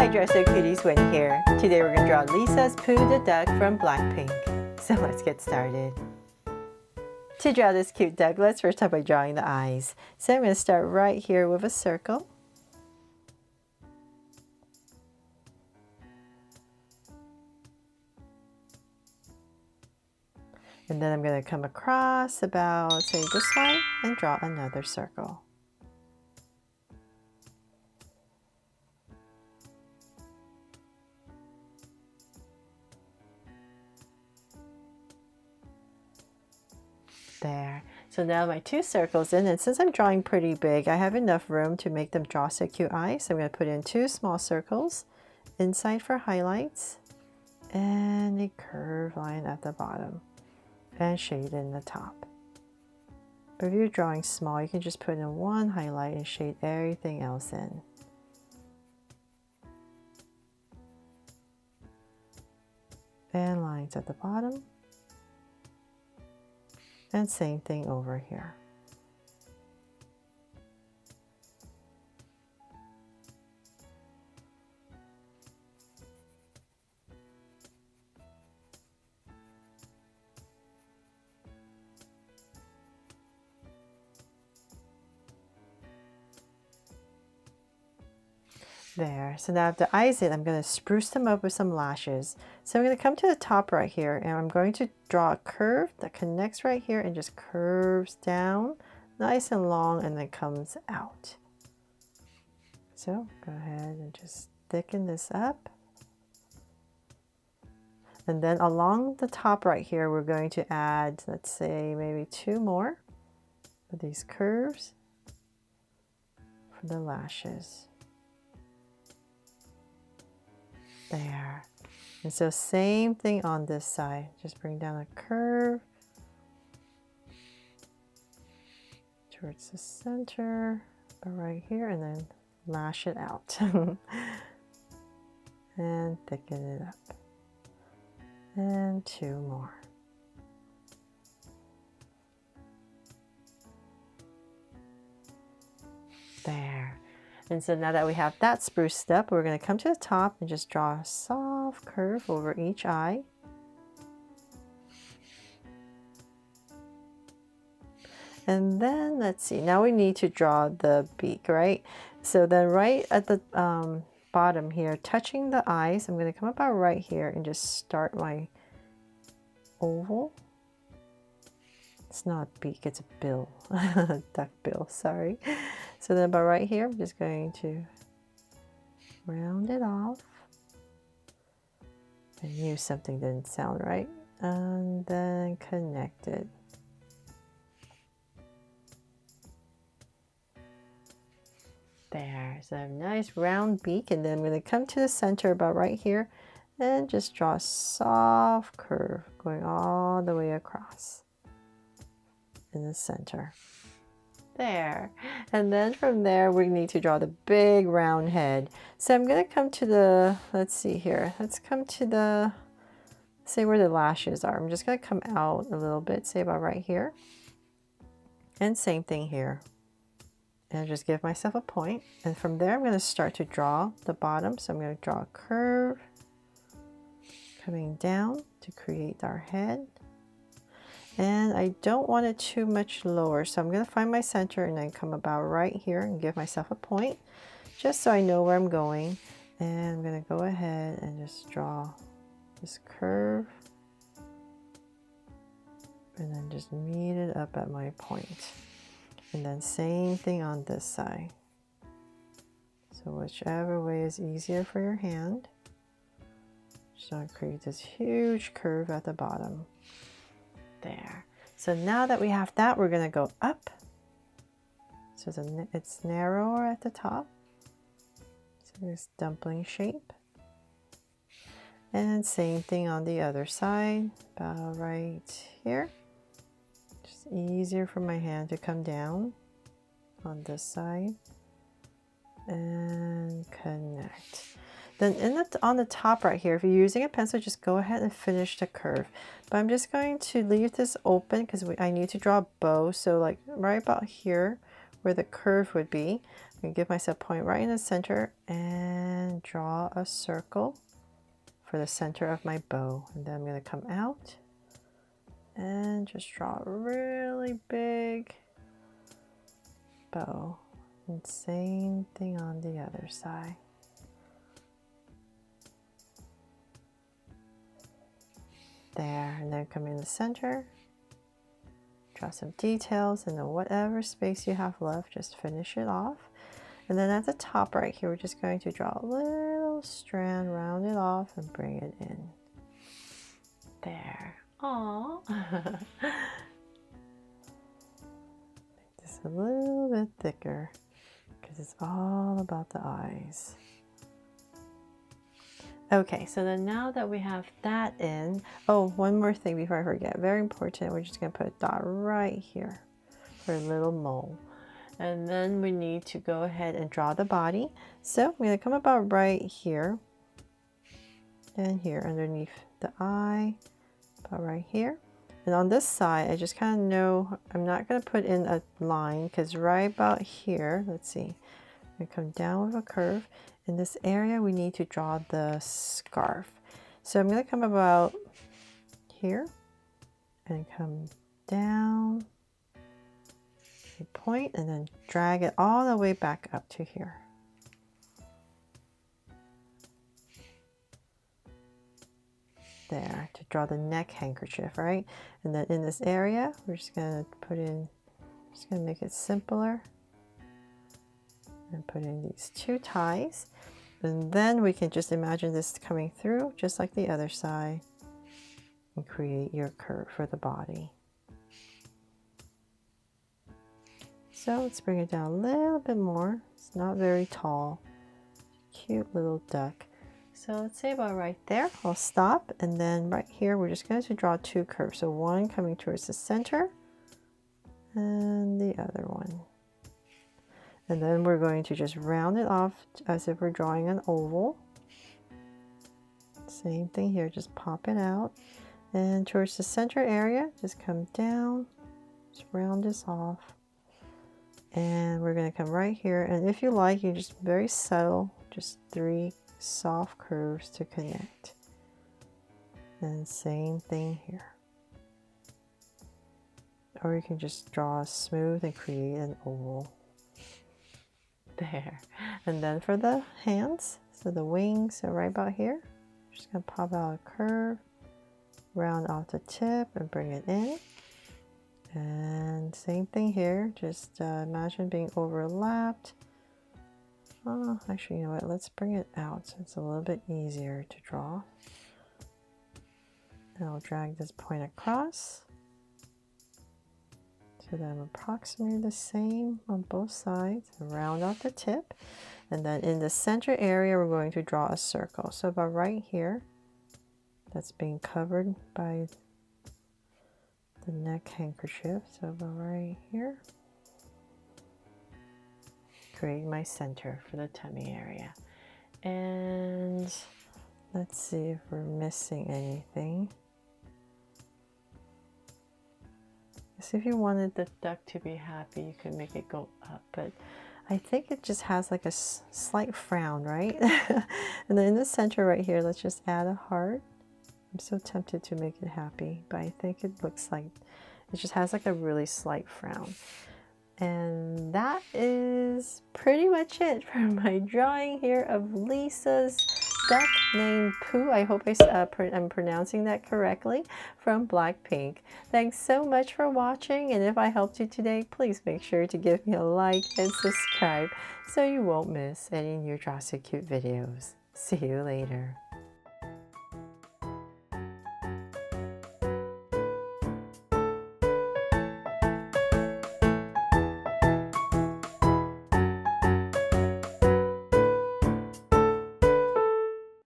Hi Dresser Cuties, Winnie here. Today we're going to draw Lisa's Ppeu the duck from Blackpink. So let's get started. To draw this cute duck, let's first start by drawing the eyes. So I'm going to start right here with a circle. And then I'm going to come across about, say, this way and draw another circle. There. So now my two circles in, and since I'm drawing pretty big, I have enough room to make them draw so cute eyes. So I'm going to put in two small circles inside for highlights and a curved line at the bottom and shade in the top. But if you're drawing small, you can just put in one highlight and shade everything else in. And lines at the bottom. And same thing over here. There, so now I have the eyes in, I'm going to spruce them up with some lashes. So I'm going to come to the top right here and I'm going to draw a curve that connects right here and just curves down nice and long and then comes out. So go ahead and just thicken this up. And then along the top right here, we're going to add, let's say maybe two more of these curves for the lashes. There. And so same thing on this side. Just bring down a curve towards the center, right here, and then lash it out. And thicken it up. And two more. There. And so now that we have that spruced up, we're going to come to the top and just draw a soft curve over each eye. And then let's see, now we need to draw the beak, right? So then right at the bottom here, touching the eyes, I'm going to come about right here and just start my oval. It's not beak, it's a bill, duck bill, sorry. So then about right here, I'm just going to round it off. I knew something didn't sound right. And then connect it. There, so I have a nice round beak, and then I'm going to come to the center about right here and just draw a soft curve going all the way across in the center. There. And then from there, we need to draw the big round head. So I'm going to come to the, let's see here. Let's come to the, say where the lashes are. I'm just going to come out a little bit, say about right here. And same thing here. And just give myself a point. And from there, I'm going to start to draw the bottom. So I'm going to draw a curve coming down to create our head. And I don't want it too much lower, so I'm going to find my center and then come about right here and give myself a point just so I know where I'm going. And I'm going to go ahead and just draw this curve and then just meet it up at my point. And then same thing on this side. So whichever way is easier for your hand. Just want to create this huge curve at the bottom. There. So now that we have that, we're going to go up. So it's narrower at the top. So this dumpling shape. And same thing on the other side, about right here. Just easier for my hand to come down on this side. And connect. Then on the top right here, if you're using a pencil, just go ahead and finish the curve. But I'm just going to leave this open because I need to draw a bow. So like right about here where the curve would be, going to give myself a point right in the center and draw a circle for the center of my bow. And then I'm going to come out and just draw a really big bow. And same thing on the other side. There, and then come in the center, draw some details, and then whatever space you have left, just finish it off. And then at the top right here, we're just going to draw a little strand, round it off, and bring it in. There. Aww. Make this a little bit thicker because it's all about the eyes. Okay, so then now that we have that in, oh, one more thing before I forget, very important, we're just going to put a dot right here for a little mole. And then we need to go ahead and draw the body. So I'm going to come about right here and here underneath the eye, about right here. And on this side, I just kind of know I'm not going to put in a line because right about here, let's see, I'm going to come down with a curve. In this area, we need to draw the scarf. So I'm going to come about here and come down, a point, and then drag it all the way back up to here. There, to draw the neck handkerchief, right? And then in this area, we're just going to put in, just going to make it simpler. And put in these two ties, and then we can just imagine this coming through just like the other side and create your curve for the body. So let's bring it down a little bit more. It's not very tall. Cute little duck. So let's say about right there. I'll stop, and then right here we're just going to draw two curves. So one coming towards the center and the other one. And then we're going to just round it off as if we're drawing an oval. Same thing here, just pop it out. And towards the center area, just come down, just round this off. And we're going to come right here. And if you like, you just very subtle, just 3 soft curves to connect. And same thing here. Or you can just draw smooth and create an oval. There. And then for the hands, so the wings are right about here. Just gonna pop out a curve, round off the tip and bring it in. And same thing here, just imagine being overlapped. Oh, actually, you know what, let's bring it out so it's a little bit easier to draw. And I'll drag this point across. So then approximately the same on both sides, round off the tip. And then in the center area, we're going to draw a circle. So about right here, that's being covered by the neck handkerchief. So about right here, create my center for the tummy area. And let's see if we're missing anything. So if you wanted the duck to be happy, you could make it go up, but I think it just has like a slight frown, right? And then in the center right here, let's just add a heart. I'm so tempted to make it happy, but I think it looks like it just has like a really slight frown. And that is pretty much it for my drawing here of Lisa's duck named Ppeu. I hope I'm pronouncing that correctly, from Blackpink. Thanks so much for watching, and if I helped you today, please make sure to give me a like and subscribe so you won't miss any new Draw So Cute videos. See you later.